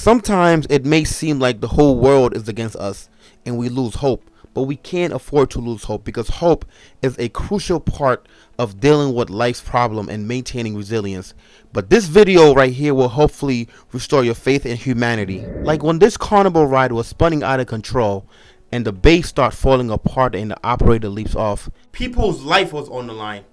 Sometimes it may seem like the whole world is against us and we lose hope, but we can't afford to lose hope because hope is a crucial part of dealing with life's problem and maintaining resilience. But this video right here will hopefully restore your faith in humanity. Like when this carnival ride was spinning out of control and the base started falling apart and the operator leaps off, people's life was on the line.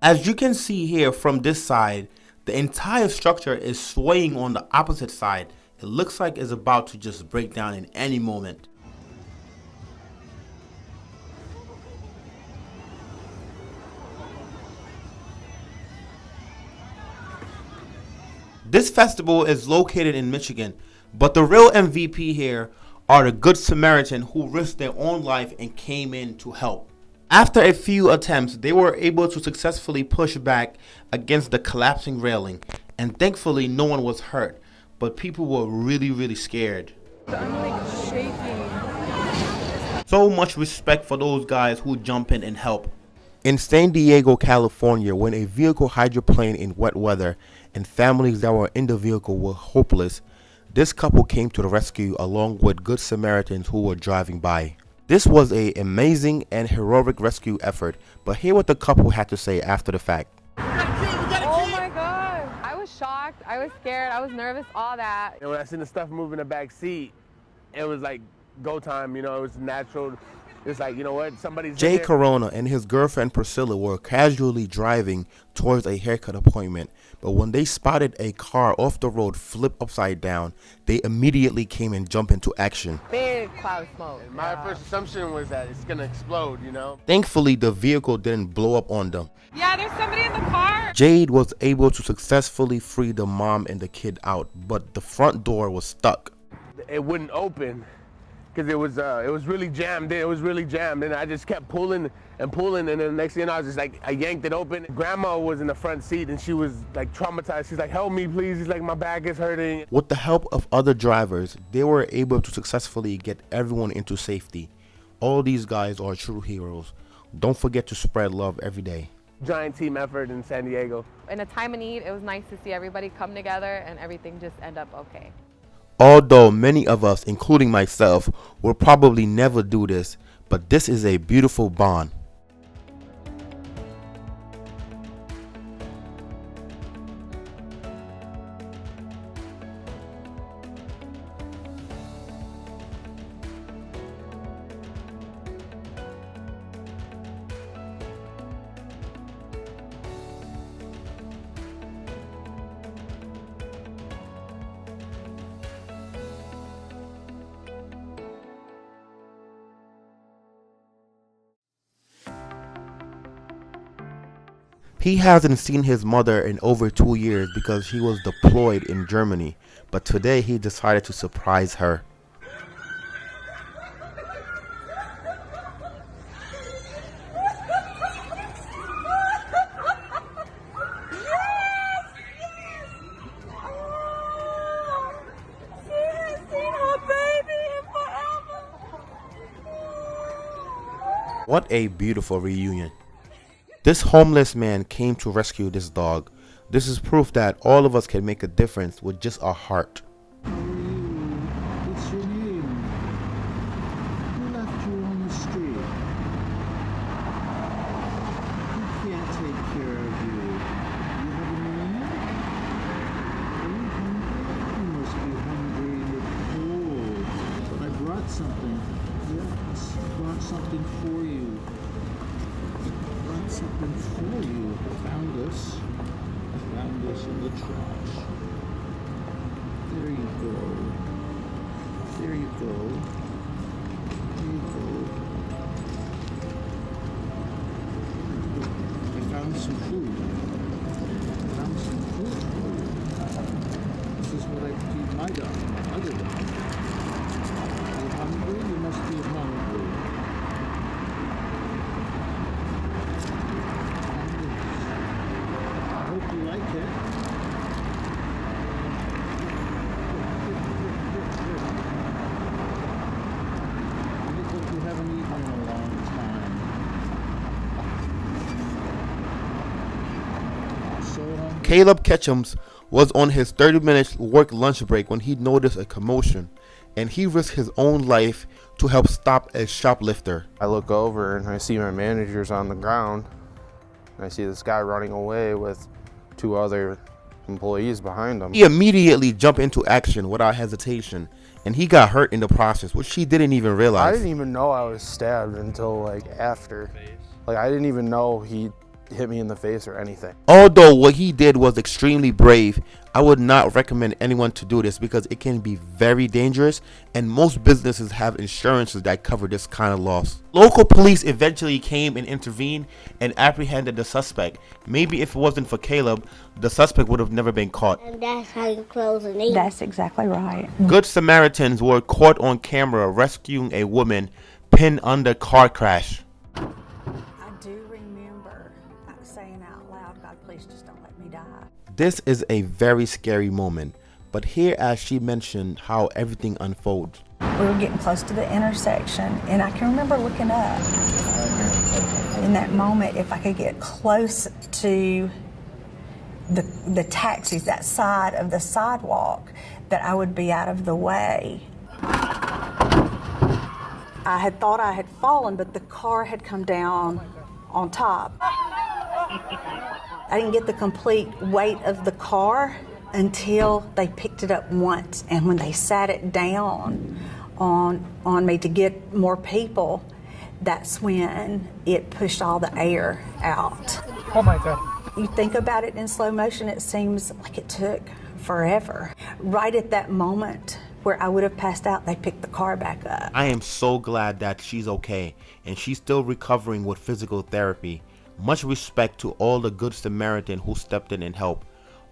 As you can see here from this side, the entire structure is swaying on the opposite side. It looks like it's about to just break down in any moment. This festival is located in Michigan, but the real MVP here are the Good Samaritan who risked their own life and came in to help. After a few attempts, they were able to successfully push back against the collapsing railing, and thankfully no one was hurt, but people were really scared. I'm like shaking. So much respect for those guys who jump in and help. In San Diego, California, when a vehicle hydroplaned in wet weather and families that were in the vehicle were hopeless, this couple came to the rescue along with Good Samaritans who were driving by. This was an amazing and heroic rescue effort, but hear what the couple had to say after the fact. Oh my God. I was shocked. I was scared. I was nervous, all that. And when I seen the stuff move in the back seat, it was like go time, you know, it was natural. It's like, you know what, somebody's Jay there. Corona and his girlfriend Priscilla were casually driving towards a haircut appointment, but when they spotted a car off the road flip upside down, they immediately came and jumped into action. Big cloud of smoke. And my first assumption was that it's gonna explode, you know. Thankfully, the vehicle didn't blow up on them. Yeah, there's somebody in the car. Jade was able to successfully free the mom and the kid out, but the front door was stuck. It wouldn't open because it was really jammed. It was really jammed, and I just kept pulling, and then the next thing you know, I was just like, I yanked it open. Grandma was in the front seat, and she was like traumatized. She's like, "Help me, please!" She's like, "My back is hurting." With the help of other drivers, they were able to successfully get everyone into safety. All these guys are true heroes. Don't forget to spread love every day. Giant team effort in San Diego. In a time of need, it was nice to see everybody come together and everything just end up okay. Although many of us, including myself, will probably never do this, but this is a beautiful bond. He hasn't seen his mother in over 2 years because he was deployed in Germany, but today he decided to surprise her. What a beautiful reunion. This homeless man came to rescue this dog. This is proof that all of us can make a difference with just our heart. What's your name? Who left you on the street? Who can't take care of you? You have a name? Are you hungry? You must be hungry in the cold. But I brought something. Yes, I brought something for you. Something for you. I found this in the trash. There you go. There you go. There you go. I found some food. For you. This is what I feed my dog, my other dog. Are you hungry? You must be hungry. You like it? You haven't eaten in a long time. Caleb Ketchums was on his 30-minute work lunch break when he noticed a commotion, and he risked his own life to help stop a shoplifter. I look over and I see my managers on the ground, and I see this guy running away with 2 other employees behind him. He immediately jumped into action without hesitation, and he got hurt in the process, which he didn't even realize. I didn't even know I was stabbed until like after. Like I didn't even know he hit me in the face or anything. Although what he did was extremely brave, I would not recommend anyone to do this because it can be very dangerous, and most businesses have insurances that cover this kind of loss. Local police eventually came and intervened and apprehended the suspect. Maybe if it wasn't for Caleb, the suspect would have never been caught. And that's how you close an ear. That's exactly right. Good Samaritans were caught on camera rescuing a woman pinned under car crash. I do remember saying out loud, God, please just don't let me die. This is a very scary moment, but here as she mentioned how everything unfolds. We were getting close to the intersection, and I can remember looking up. In that moment, if I could get close to the taxis, that side of the sidewalk, that I would be out of the way. I had thought I had fallen, but the car had come down on top. I didn't get the complete weight of the car until they picked it up once, and when they sat it down on me to get more people, that's when it pushed all the air out. Oh my God. You think about it in slow motion, it seems like it took forever. Right at that moment where I would have passed out, they picked the car back up. I am so glad that she's okay and she's still recovering with physical therapy. Much respect to all the Good Samaritan who stepped in and helped.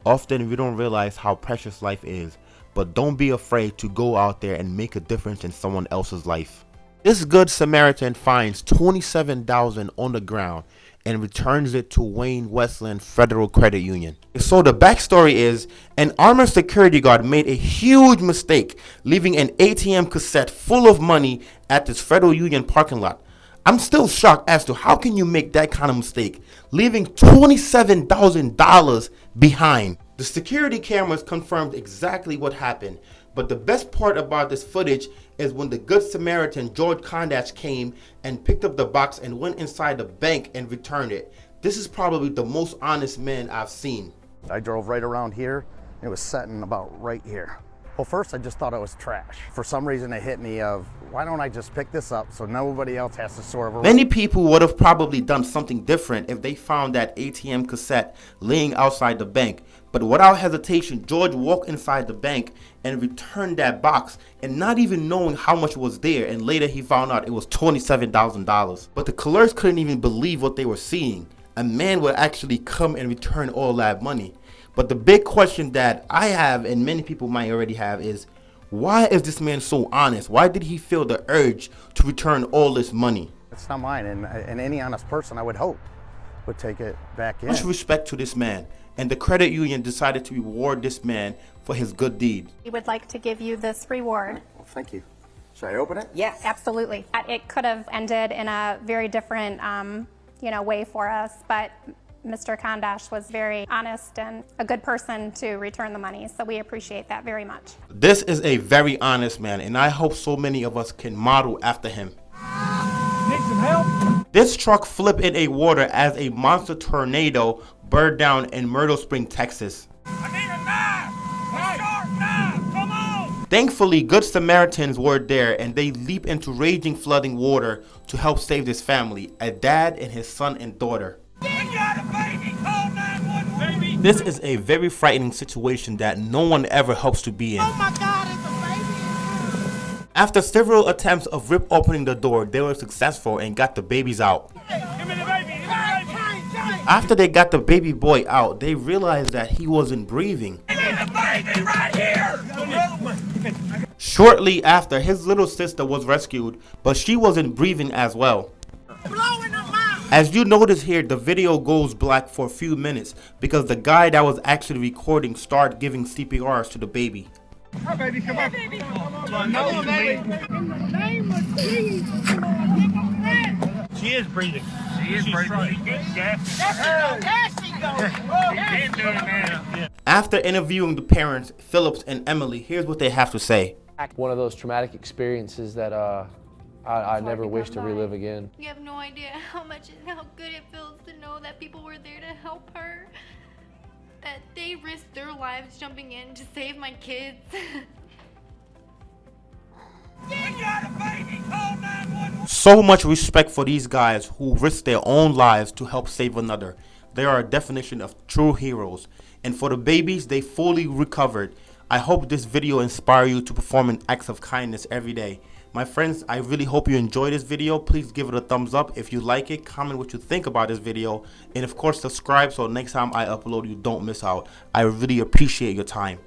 Often we don't realize how precious life is, but don't be afraid to go out there and make a difference in someone else's life. This Good Samaritan finds $27,000 on the ground and returns it to Wayne Westland Federal Credit Union. So the backstory is, an armored security guard made a huge mistake leaving an ATM cassette full of money at this Federal Union parking lot. I'm still shocked as to how can you make that kind of mistake, leaving $27,000 behind. The security cameras confirmed exactly what happened, but the best part about this footage is when the Good Samaritan George Kondash came and picked up the box and went inside the bank and returned it. This is probably the most honest man I've seen. I drove right around here, and it was sitting about right here. Well, first I just thought it was trash. For some reason it hit me of, why don't I just pick this up so nobody else has to sort of around. Many people would have probably done something different if they found that ATM cassette laying outside the bank. But without hesitation, George walked inside the bank and returned that box, and not even knowing how much was there, and later he found out it was $27,000. But the clerks couldn't even believe what they were seeing. A man would actually come and return all that money. But the big question that I have, and many people might already have, is why is this man so honest? Why did he feel the urge to return all this money? It's not mine, and any honest person, I would hope, would take it back in. Much respect to this man, and the credit union decided to reward this man for his good deed. We would like to give you this reward. Well, thank you. Should I open it? Yes, absolutely. It could have ended in a very different, way for us, but Mr. Kondash was very honest and a good person to return the money, so we appreciate that very much. This is a very honest man, and I hope so many of us can model after him. Need some help? This truck flipped in a water as a monster tornado burned down in Myrtle Spring, Texas. I need a knife! A sharp knife! Come on! Thankfully, Good Samaritans were there, and they leaped into raging flooding water to help save this family, a dad and his son and daughter. We got a baby! Call 911! This is a very frightening situation that no one ever hopes to be in. Oh my God, it's a baby! After several attempts of rip opening the door, they were successful and got the babies out. Hey, give me the baby! Give me the baby! After they got the baby boy out, they realized that he wasn't breathing. Give me the baby right here! Shortly after, his little sister was rescued, but she wasn't breathing as well. Blowing them out! As you notice here, the video goes black for a few minutes because the guy that was actually recording started giving CPRs to the baby. Hi, baby, come on. Come on, no, baby. In the name of Jesus. She is breathing. She is breathing. She's gasping. After interviewing the parents, Phillips and Emily, here's what they have to say. One of those traumatic experiences that I never wish to relive again. You have no idea how good it feels to know that people were there to help her, that they risked their lives jumping in to save my kids. So much respect for these guys who risk their own lives to help save another. They are a definition of true heroes. And for the babies, they fully recovered. I hope this video inspires you to perform an acts of kindness every day. My friends, I really hope you enjoyed this video. Please give it a thumbs up if you like it. Comment what you think about this video. And of course, subscribe so next time I upload, you don't miss out. I really appreciate your time.